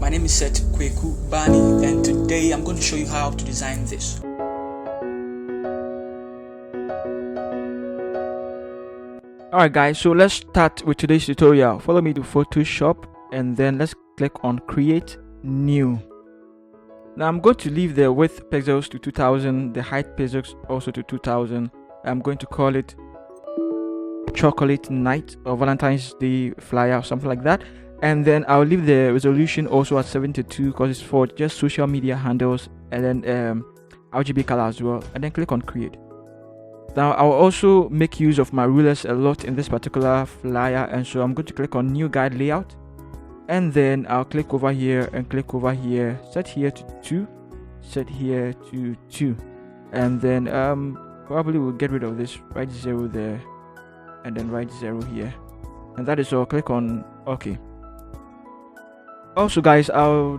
My name is Seth Bani, and today I'm going to show you how to design this. Alright guys, so let's start with today's tutorial. Follow me to Photoshop and then let's click on Create New. Now I'm going to leave the width pixels to 2000, the height pixels also to 2000. I'm going to call it Chocolate Night or Valentine's Day flyer or something like that. And then I'll leave the resolution also at 72 because it's for just social media handles, and then RGB color as well. And then click on Create. Now I'll also make use of my rulers a lot in this particular flyer, and so I'm going to click on New Guide Layout, and then I'll click over here and click over here, set here to 2, set here to 2, and then probably we'll get rid of this, write 0 there, and then write 0 here, and that is all. Click on OK. Also guys, I'll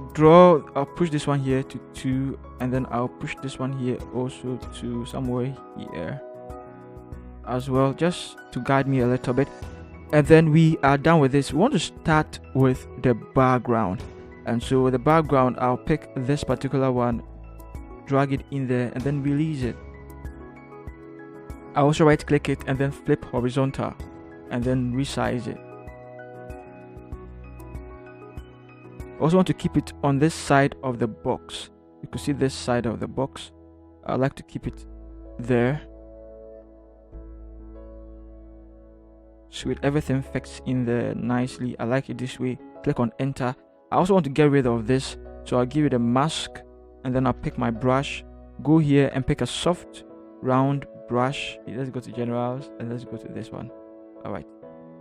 push this one here to 2, and then I'll push this one here also to somewhere here as well, just to guide me a little bit. And then we are done with this. We want to start with the background, and so with the background I'll pick this particular one, drag it in there, and then release it. I also right click it and then flip horizontal and then resize it. Also want to keep it on this side of the box. You can see this side of the box. I like to keep it there. Sweet, everything fits in there nicely. I like it this way. Click on enter. I also want to get rid of this, so I'll give it a mask, and then I'll pick my brush, go here and pick a soft round brush. Let's go to generals and let's go to this one. Alright,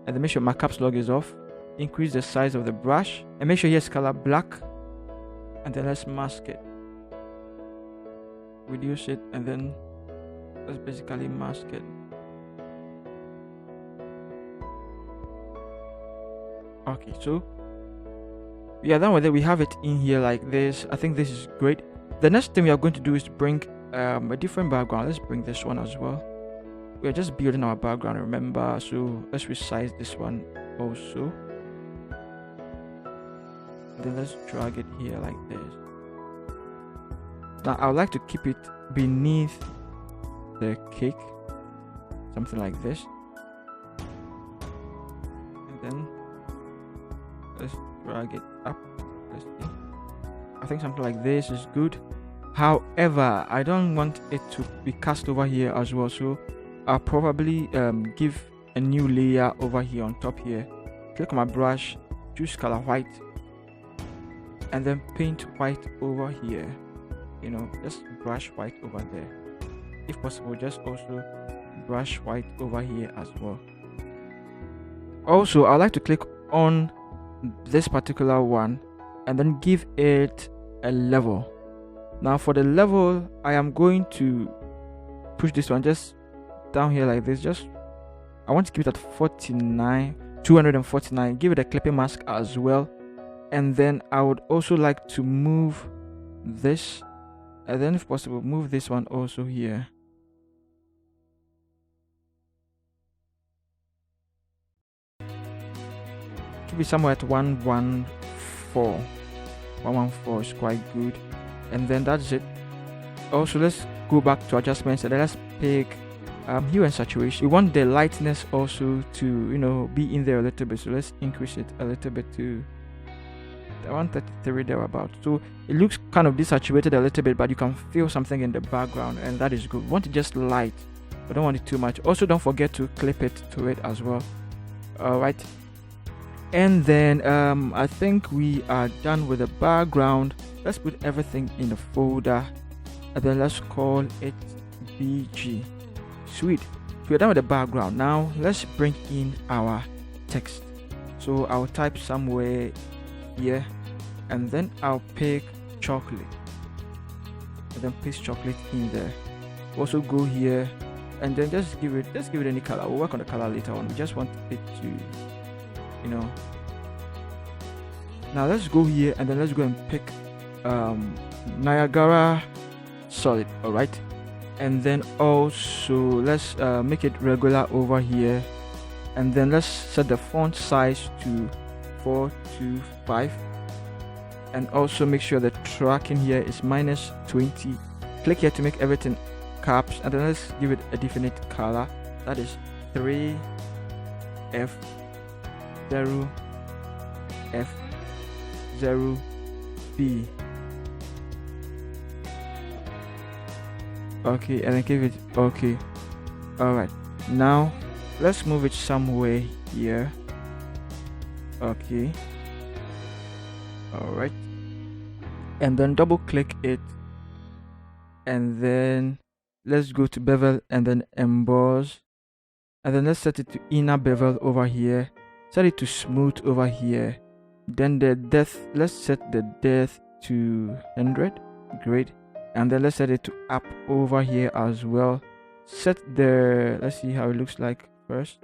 and then make sure my caps lock is off. Increase the size of the brush and make sure here's color black, and then let's mask it, reduce it, and then let's basically mask it. Okay, so we are done with it. We have it in here like this. I think this is great. The next thing we are going to do is to bring a different background. Let's bring this one as well. We are just building our background, remember, so let's resize this one also. Then let's drag it here like this. Now I would like to keep it beneath the cake, something like this, and then let's drag it up. Let's see. I think something like this is good. However, I don't want it to be cast over here as well, so I'll probably give a new layer over here on top here. Click on my brush, choose color white, and then paint white over here. You know, just brush white over there. If possible, just also brush white over here as well. Also, I like to click on this particular one and then give it a level. Now for the level, I am going to push this one just down here like this. I want to keep it at 249. Give it a clipping mask as well. And then I would also like to move this, and then if possible move this one also here. Keep it somewhere at 114. 114 is quite good. And then that's it. Also, let's go back to adjustments and let's pick hue and saturation. We want the lightness also to, you know, be in there a little bit, so let's increase it a little bit to 133 thereabout. So it looks kind of desaturated a little bit, but you can feel something in the background, and that is good. We want it just light, but don't want it too much. Also, don't forget to clip it to it as well. Alright, and then I think we are done with the background. Let's put everything in a folder, and then let's call it BG. Sweet, we're done with the background. Now let's bring in our text. So I'll type somewhere here, and then I'll pick chocolate, and then paste chocolate in there. Also go here and then just give it any color. We'll work on the color later on. We just want it to, you know. Now let's go here and then let's go and pick Niagara solid. All right, and then also let's make it regular over here, and then let's set the font size to 425, and also make sure the tracking here is minus 20. Click here to make everything caps, and then let's give it a definite color, that is 3F0F0B. Okay, and then give it okay. Alright, now let's move it somewhere here. Okay, alright, and then double click it, and then let's go to bevel and then emboss, and then let's set it to inner bevel over here, set it to smooth over here, then the depth, let's set the depth to 100. Great. And then let's set it to up over here as well. Set the, let's see how it looks like first.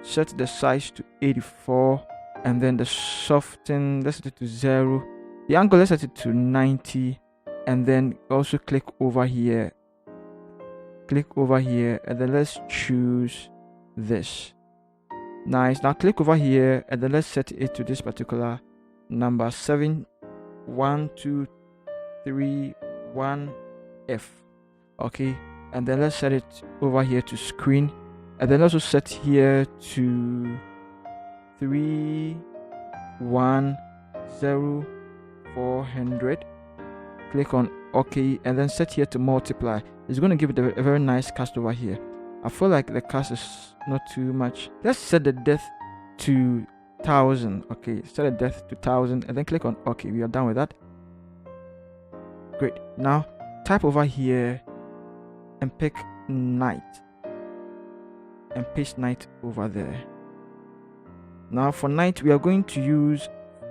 Set the size to 84, and then the soften, let's set it to 0. The angle, let's set it to 90, and then also click over here. Click over here, and then let's choose this. Nice. Now click over here, and then let's set it to this particular number 71231F. Okay, and then let's set it over here to screen, and then also set here to 310,400. Click on OK, and then set here to multiply. It's going to give it a very nice cast over here. I feel like the cast is not too much. Let's set the depth to 1000. Okay, set the depth to 1000, and then click on OK. We are done with that. Great. Now type over here and pick night, and paste night over there. Now for night, we are going to use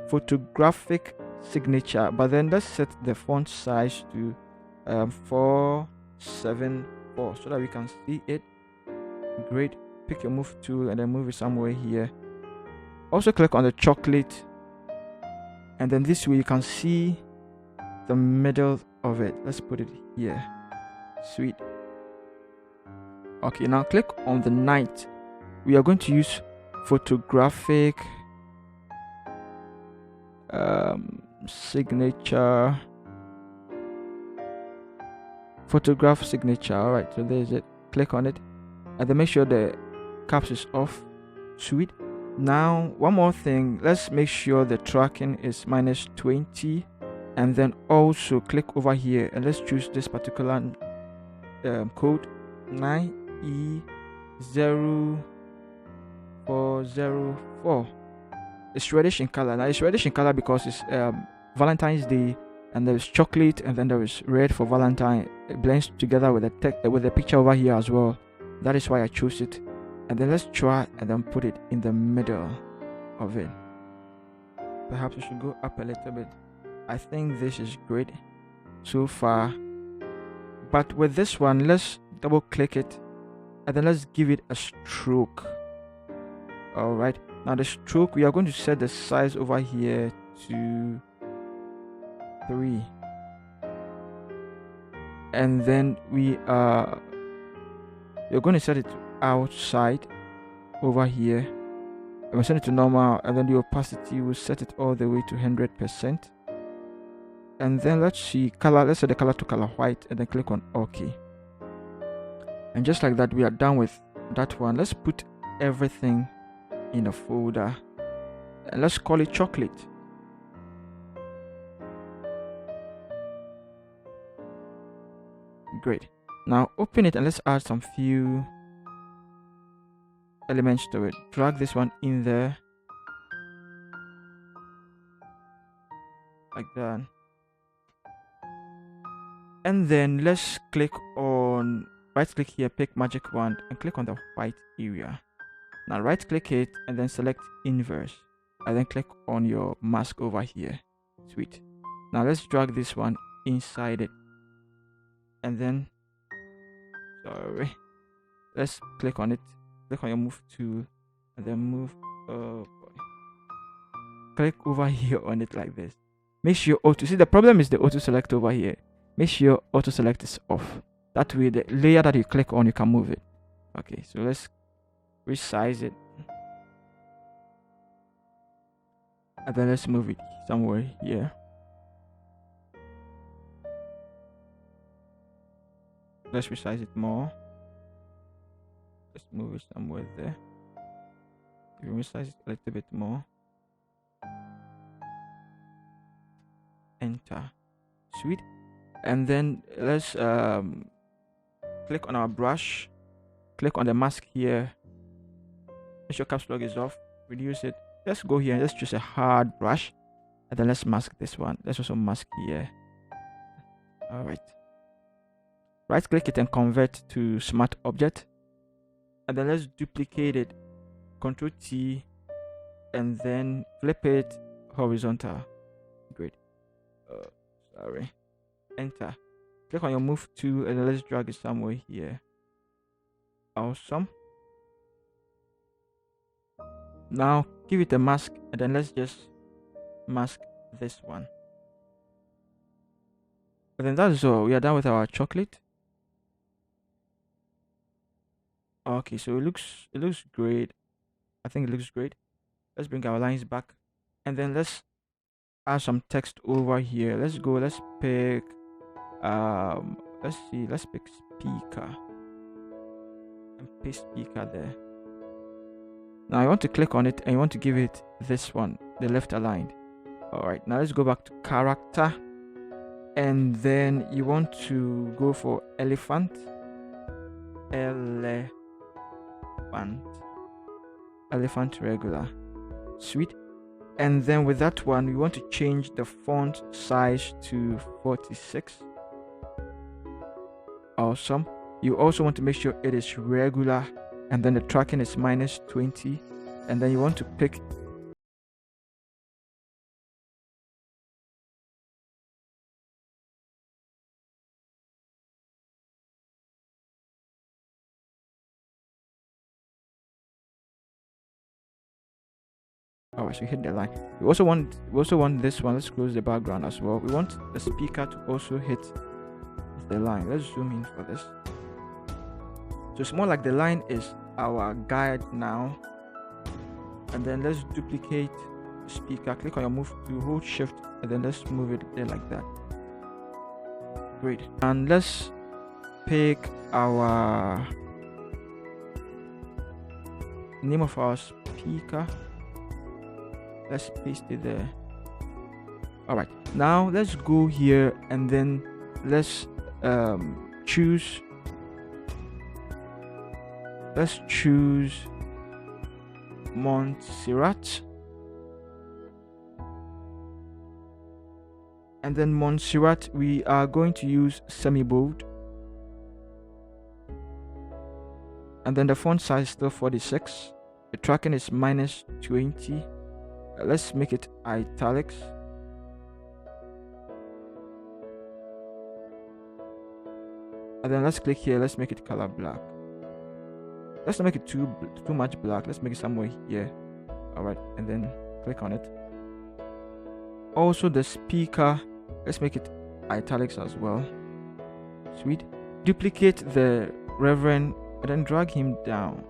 photographic signature, but then let's set the font size to 474 so that we can see it. Great. Pick your move tool and then move it somewhere here. Also click on the chocolate, and then this way you can see the middle of it. Let's put it here. Sweet. Okay, now click on the night. We are going to use photographic signature. Photograph signature. All right, so there's it. Click on it, and then make sure the caps is off. Sweet. Now one more thing, let's make sure the tracking is minus 20, and then also click over here and let's choose this particular code 9E0404. It's reddish in color. Now it's reddish in color because it's Valentine's Day, and there is chocolate, and then there is red for Valentine. It blends together with the picture over here as well. That is why I chose it. And then let's try and then put it in the middle of it. Perhaps we should go up a little bit. I think this is great so far, but with this one, let's double click it, and then let's give it a stroke. All right, now the stroke, we are going to set the size over here to 3, and then we're going to set it to outside over here, and we'll set it to normal, and then the opacity, will set it all the way to 100%. And then let's see color, let's set the color to color white, and then click on OK. And just like that, we are done with that one. Let's put everything in a folder, and let's call it chocolate. Great. Now open it and let's add some few elements to it. Drag this one in there like that, and then let's click on, right click here, pick magic wand, and click on the white area. Now right click it and then select inverse, and then click on your mask over here. Sweet. Now let's drag this one inside it, and then let's click on it, click on your move tool, and then move. Oh boy. Click over here on it like this. Make sure auto, see the problem is the auto select over here. Make sure auto select is off. That way the layer that you click on, you can move it. Okay, so let's resize it, and then let's move it somewhere here. Let's resize it more. Let's move it somewhere there. Resize it a little bit more. Enter. Sweet. And then let's click on our brush. Click on the mask here. Make sure caps lock is off. Reduce it. Let's go here and let's choose a hard brush. And then let's mask this one. Let's also mask here. Alright. Right click it and convert to smart object. And then let's duplicate it. Ctrl T. And then flip it horizontal. Great. Sorry. Enter. Click on your move tool and then let's drag it somewhere here. Awesome. Now give it a mask and then let's just mask this one. And then that's all. We are done with our chocolate. Okay, so it looks great. I think it looks great. Let's bring our lines back and then let's add some text over here. Let's pick let's pick speaker and paste speaker there. Now I want to click on it and you want to give it this one, the left aligned. Alright, now let's go back to character and then you want to go for elephant regular. Sweet. And then with that one we want to change the font size to 46. Awesome. You also want to make sure it is regular and then the tracking is -20 and then you want to pick Alright, so we hit the line. We also want this one. Let's close the background as well. We want the speaker to also hit the line. Let's zoom in for this. So it's more like the line is our guide now. And then let's duplicate the speaker. Click on your move to hold shift and then let's move it there like that. Great. And let's pick our name of our speaker. Let's paste it there. Alright, now let's go here and then let's choose Montserrat. And then Montserrat we are going to use semi-bold. And then the font size is still 46. The tracking is -20. Let's make it italics. And then let's click here. Let's make it color black. Let's not make it too much black. Let's make it somewhere here. Alright, and then click on it. Also the speaker, let's make it italics as well. Sweet. Duplicate the Reverend and then drag him down.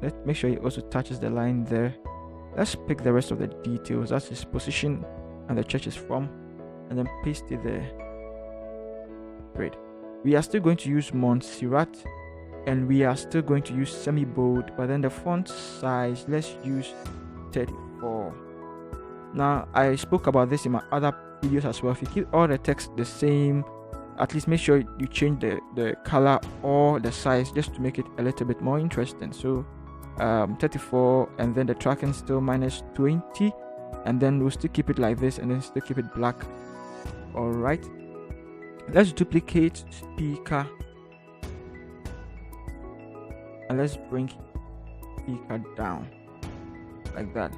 Let's make sure he also touches the line there. Let's pick the rest of the details. That's his position and the church is from, and then paste it there. Great. We are still going to use Montserrat and we are still going to use semi-bold, but then the font size, let's use 34. Now I spoke about this in my other videos as well. If you keep all the text the same, at least make sure you change the color or the size just to make it a little bit more interesting. So 34 and then the tracking still -20 and then we'll still keep it like this and then still keep it black. All right, let's duplicate speaker and let's bring speaker down like that.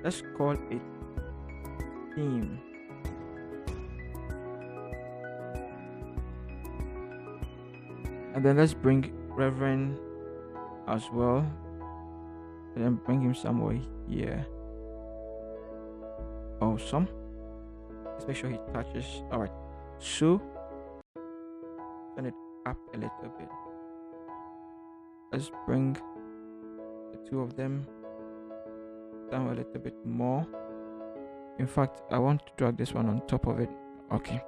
Let's call it theme. And then let's bring Reverend as well and then bring him somewhere here. Awesome. Let's make sure he touches. All right, so turn it up a little bit. Let's bring the two of them down a little bit more. In fact, I want to drag this one on top of it. Okay,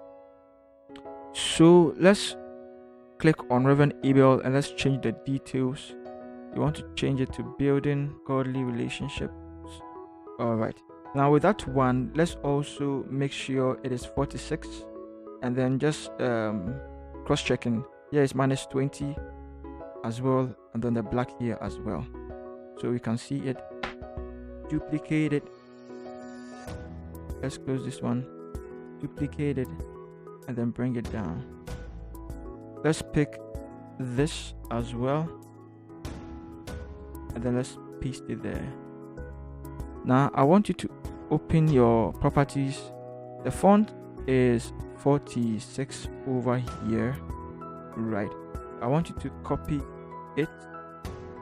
so let's click on Reverend Abel and let's change the details. You want to change it to building godly relationships. All right. Now with that one, let's also make sure it is 46, and then just cross-checking. Here is minus 20 as well, and then the black here as well, so we can see it. Duplicate it. Let's close this one. Duplicate it, and then bring it down. Let's pick this as well, and then let's paste it there. Now I want you to open your properties. The font is 46 over here, right? I want you to copy it,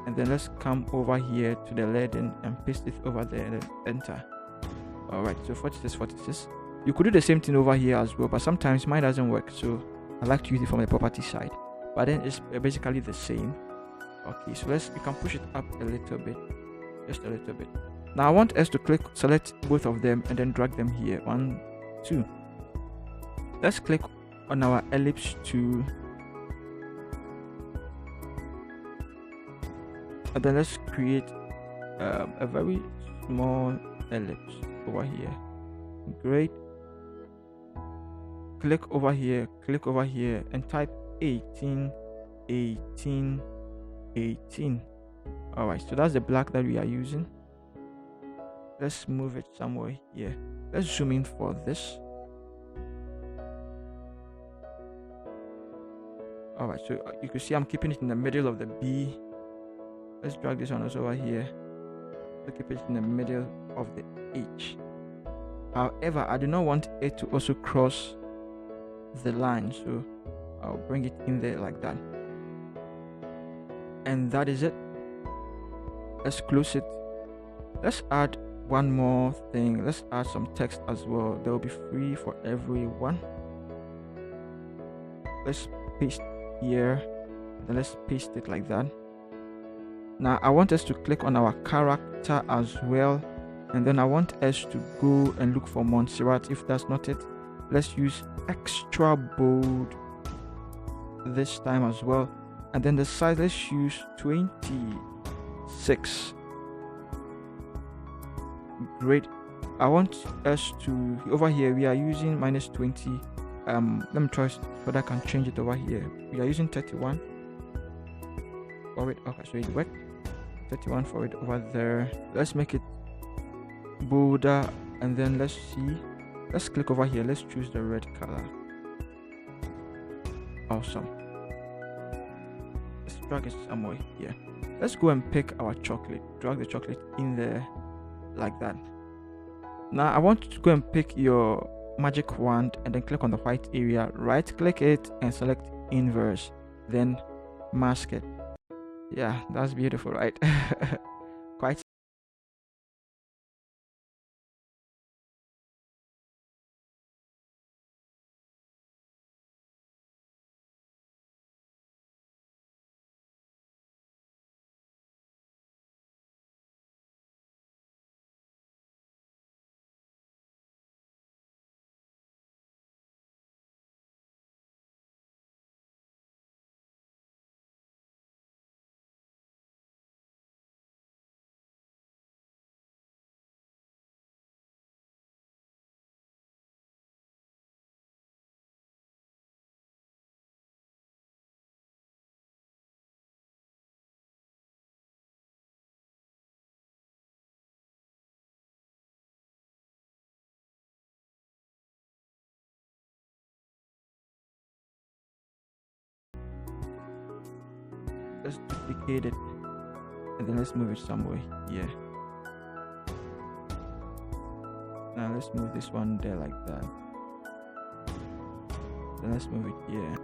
and then let's come over here to the leading and paste it over there and then enter. All right, so 46. You could do the same thing over here as well, but sometimes mine doesn't work, so I like to use it from the property side, but then it's basically the same. Okay, so you can push it up a little bit, just a little bit. Now I want us to select both of them and then drag them here. 1, 2. Let's click on our ellipse tool, and then let's create a very small ellipse over here. Great. Click over here, and type 18. All right, so that's the black that we are using. Let's move it somewhere here. Let's zoom in for this. All right, so you can see I'm keeping it in the middle of the B. Let's drag this one also over here. Let's keep it in the middle of the H. However, I do not want it to also cross the line, so I'll bring it in there like that. And that is it. Let's close it. Let's add one more thing. Let's add some text as well. They will be free for everyone. Let's paste here, then let's paste it like that. Now I want us to click on our character as well, and then I want us to go and look for Montserrat. If that's not it, let's use extra bold this time as well, and then the size, let's use 26. Great. I want us to, over here we are using minus 20. Let me try so that I can change it over here. We are using 31 for it. Okay, so it worked. 31 for it over there. Let's make it bolder, and then let's see. Let's click over here. Let's choose the red color. Awesome. Let's drag it somewhere here. Let's go and pick our chocolate. Drag the chocolate in there like that. Now I want you to go and pick your magic wand and then click on the white area, right click it and select inverse, then mask it. Yeah, that's beautiful, right? Quite. Let's duplicate it, and then let's move it somewhere here. Now let's move this one there like that. Then let's move it here.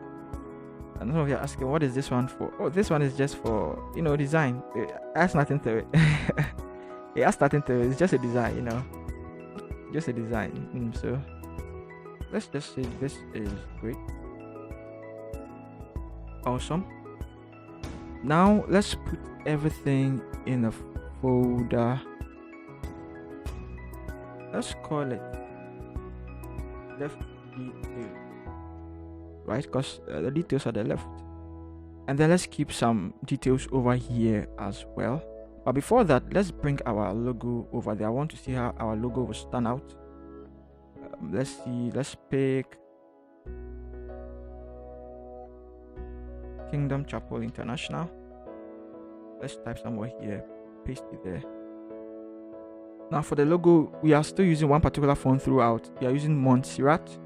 And some of you are asking, what is this one for? Oh, this one is just for, design. It has nothing to it. It has nothing to it. It's just a design, just a design. So let's just say this is great. Awesome. Now let's put everything in a folder. Let's call it left detail, right? Because the details are the left. And then let's keep some details over here as well. But before that, let's bring our logo over there. I want to see how our logo will stand out. Let's see. Let's pick Kingdom Chapel International. Let's type somewhere here. Paste it there. Now for the logo, we are still using one particular font throughout. We are using Montserrat,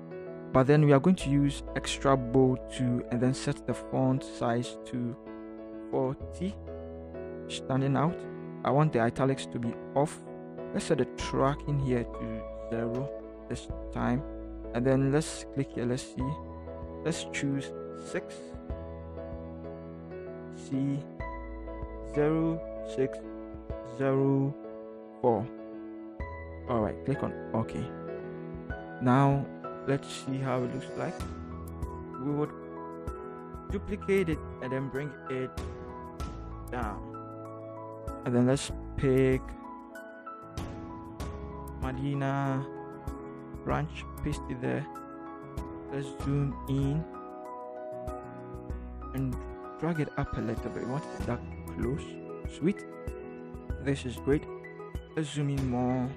but then we are going to use extra bold too, and then set the font size to 40, standing out. I want the italics to be off. Let's set the tracking here to 0 this time, and then let's click here. Let's see. Let's choose 6 C0604. All right, click on OK. Now let's see how it looks like. We would duplicate it and then bring it down, and then let's pick Medina branch, paste it there. Let's zoom in and drag it up a little bit. We want it that close. Sweet, this is great. Let's zoom in more.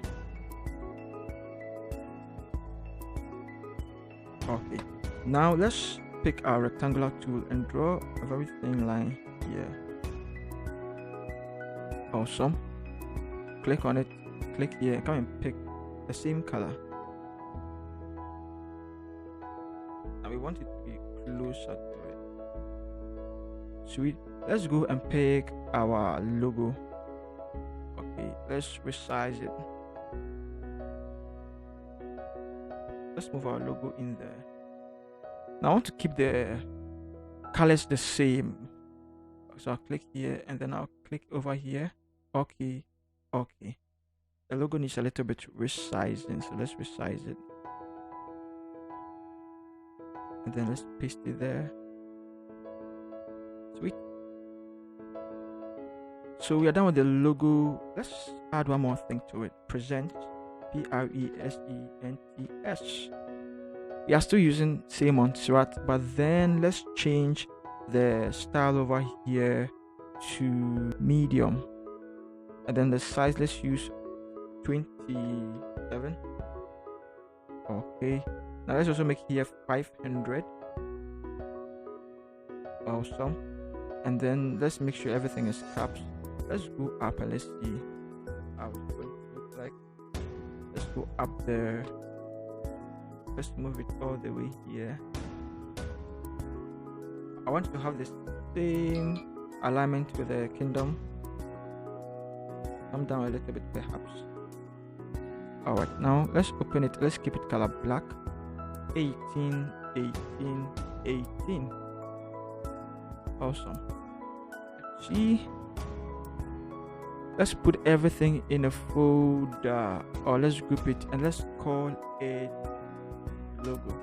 Okay, now let's pick our rectangular tool and draw a very thin line here. Awesome. Click on it, click here, come and pick the same color. And we want it to be closer to it. Sweet. Let's go and pick our logo. Okay, let's resize it. Let's move our logo in there. Now I want to keep the colors the same, so I'll click here and then I'll click over here. Okay. The logo needs a little bit resizing, so let's resize it, and then let's paste it there. Sweet. So we are done with the logo. Let's add one more thing to it. Present, Presents. We are still using same Montserrat, but then let's change the style over here to medium, and then the size, let's use 27. Okay, now let's also make here 500. Awesome. And then let's make sure everything is caps. Let's go up and let's see how it's going to look like. Let's go up there. Let's move it all the way here. I want to have the same alignment with the kingdom. Come down a little bit perhaps. Alright, now let's open it. Let's keep it color black. 18. Awesome. See, let's put everything in a folder, or let's group it and let's call it logo.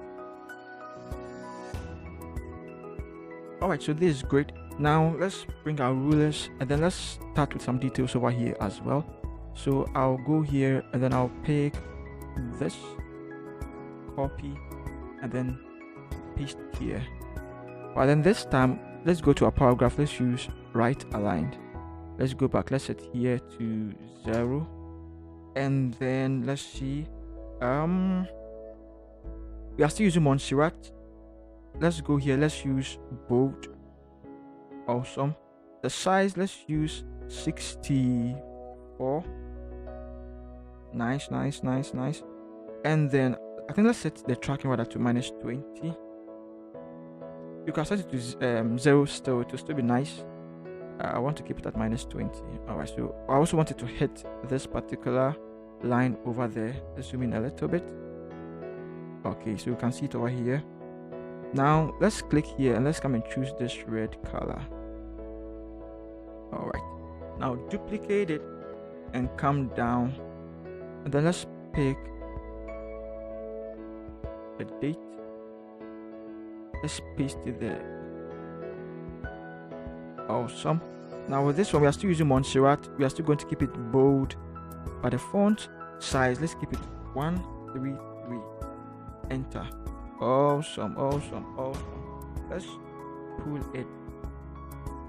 Alright, so this is great. Now let's bring our rulers and then let's start with some details over here as well. So I'll go here and then I'll pick this, copy, and then paste here. But then this time let's go to our paragraph. Let's use right aligned. Let's go back. Let's set here to 0, and then let's see. We are still using Montserrat. Let's go here. Let's use bold. Awesome. The size, let's use 64. Nice. And then I think let's set the tracking radar to -20. You can set it to 0 still. It will still be nice. I want to keep it at -20. Alright, so I also wanted to hit this particular line over there. Let's zoom in a little bit. Okay, so you can see it over here. Now let's click here and let's come and choose this red color. Alright, now duplicate it and come down, and then let's pick the date. Let's paste it there. Awesome. Now with this one, we are still using Montserrat. We are still going to keep it bold, but the font size, let's keep it 133. Enter. Awesome. Let's pull it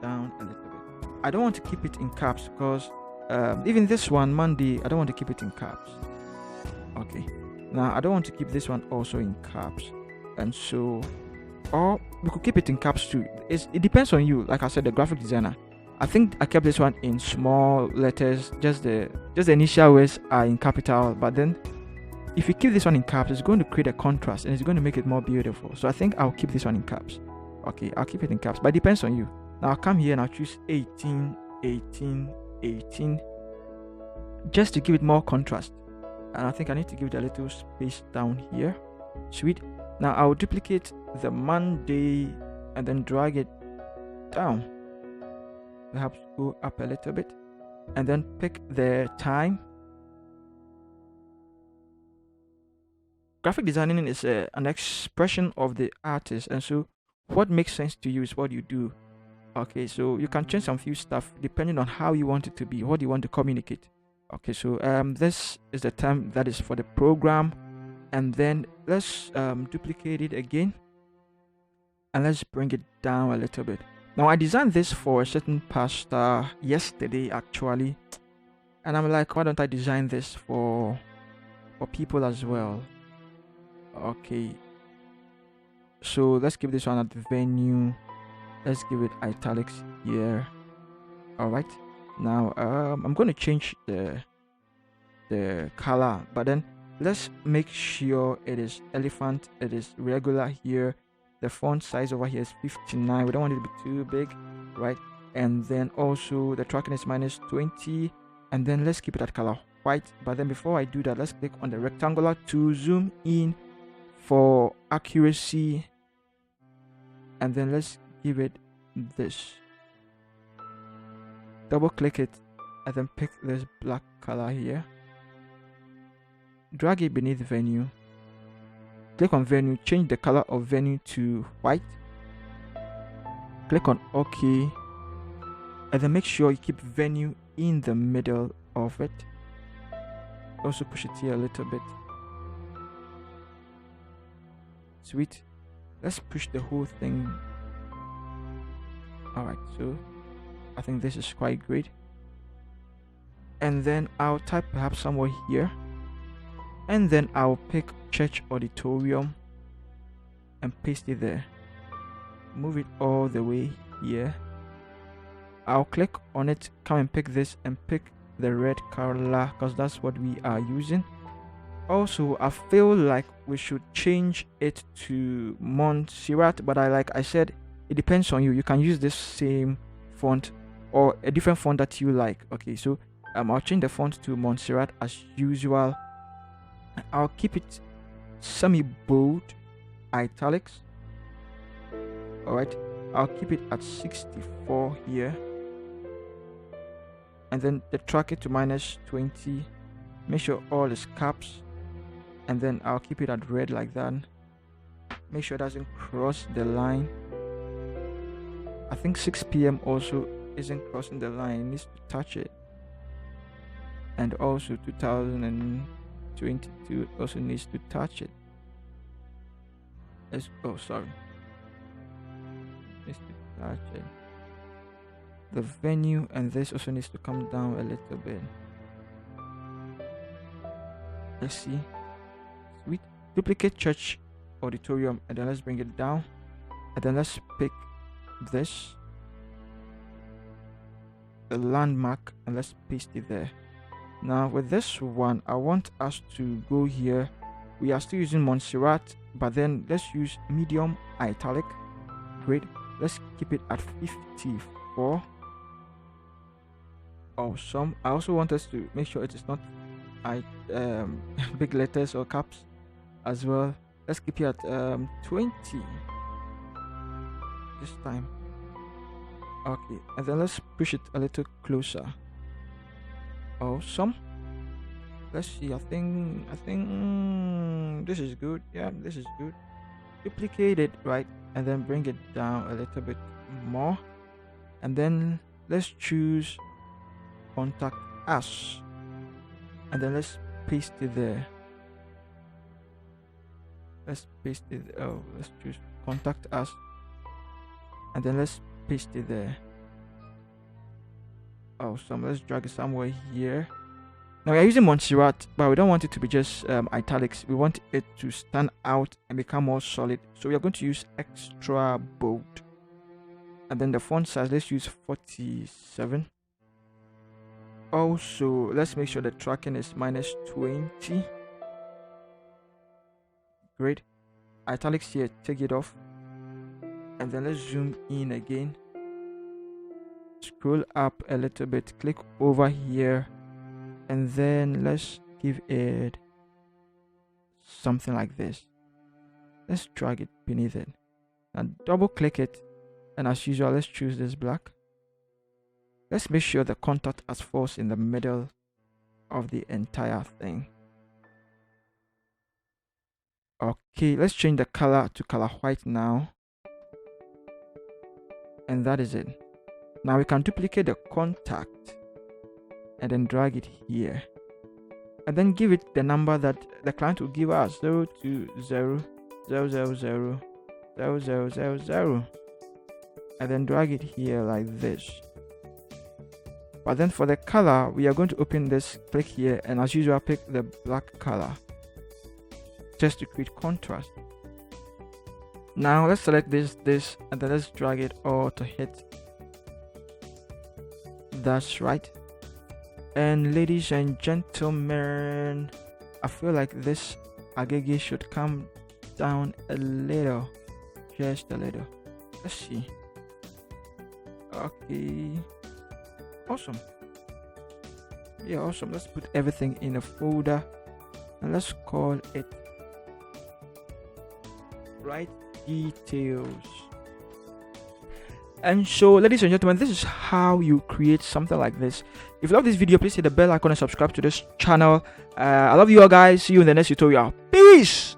down a little bit. I don't want to keep it in caps because even this one, Monday, I don't want to keep it in caps. Okay. Now, I don't want to keep this one also in caps. And so, or we could keep it in caps too. It depends on you. Like I said, the graphic designer. I think I kept this one in small letters. Just the initial words are in capital. But then, if you keep this one in caps, it's going to create a contrast and it's going to make it more beautiful. So I think I'll keep this one in caps. Okay, I'll keep it in caps. But it depends on you. Now I'll come here and I'll choose 18, 18, 18. Just to give it more contrast. And I think I need to give it a little space down here. Sweet. Now I'll duplicate the Monday and then drag it down. Perhaps go up a little bit. And then pick the time. Graphic designing is an expression of the artist. And so what makes sense to you is what you do. Okay, so you can change some few stuff depending on how you want it to be, what you want to communicate. Okay, so this is the time that is for the program, and then let's duplicate it again and let's bring it down a little bit. Now I designed this for a certain pastor yesterday actually, and I'm like, why don't I design this for people as well? Okay, so let's give this one at the venue. Let's give it italics here. All right. Now I'm going to change the color, but then let's make sure it is elephant, it is regular here. The font size over here is 59. We don't want it to be too big, right? And then also the tracking is -20, and then let's keep it at color white. But then before I do that, let's click on the rectangular to zoom in for accuracy, and then let's give it this. Double click it and then pick this black color here. Drag it beneath venue. Click on venue, change the color of venue to white. Click on OK. And then make sure you keep venue in the middle of it. Also push it here a little bit. Sweet. Let's push the whole thing. Alright, so I think this is quite great. And then I'll type perhaps somewhere here. And then I'll pick church auditorium and paste it there. Move it all the way here. I'll click on it, come and pick this and pick the red color because that's what we are using. Also, I feel like we should change it to Montserrat, but like I said, it depends on you. You can use this same font or a different font that you like. Okay, so I'll change the font to Montserrat as usual. I'll keep it semi-bold, italics. Alright, I'll keep it at 64 here. And then track it to -20. Make sure all is caps. And then I'll keep it at red like that. Make sure it doesn't cross the line. I think 6 p.m. also isn't crossing the line. It needs to touch it. And also 2022 also needs to touch it. Sorry. Needs to touch it. The venue and this also needs to come down a little bit. Let's see. Sweet. Duplicate church auditorium and then let's bring it down. And then let's pick this, the landmark, and let's paste it there. Now with this one, I want us to go here. We are still using Montserrat, but then let's use medium italic. Great. Let's keep it at 54. Awesome. I also want us to make sure it is not big letters or caps as well. Let's keep it at 20 this time. Okay, and then let's push it a little closer. Awesome. Let's see. I think this is good. Yeah, this is good. Duplicate it, right, and then bring it down a little bit more, and then let's choose contact us, and then let's paste it there. Let's paste it. Let's choose contact us, and then let's paste it there. Awesome. Let's drag it somewhere here. Now we are using Montserrat, but we don't want it to be just italics. We want it to stand out and become more solid. So we are going to use extra bold. And then the font size, let's use 47. Also, let's make sure the tracking is -20. Great. Italics here, take it off. And then let's zoom in again. Scroll up a little bit, click over here. And then let's give it something like this. Let's drag it beneath it. Now double click it. And as usual, let's choose this black. Let's make sure the contact as falls in the middle of the entire thing. Okay, let's change the color to color white now. And that is it. Now we can duplicate the contact and then drag it here. And then give it the number that the client will give us, 02000000000. And then drag it here like this. But then for the color, we are going to open this, click here, and as usual pick the black color just to create contrast. Now let's select this, and then let's drag it all to hit. That's right. And ladies and gentlemen, I feel like this agege should come down a little, just a little. Let's see. Okay, awesome. Yeah, awesome. Let's put everything in a folder and let's call it Right Details. And so, ladies and gentlemen, this is how you create something like this. If you love this video, please hit the bell icon and subscribe to this channel. I love you all, guys. See you in the next tutorial. Peace.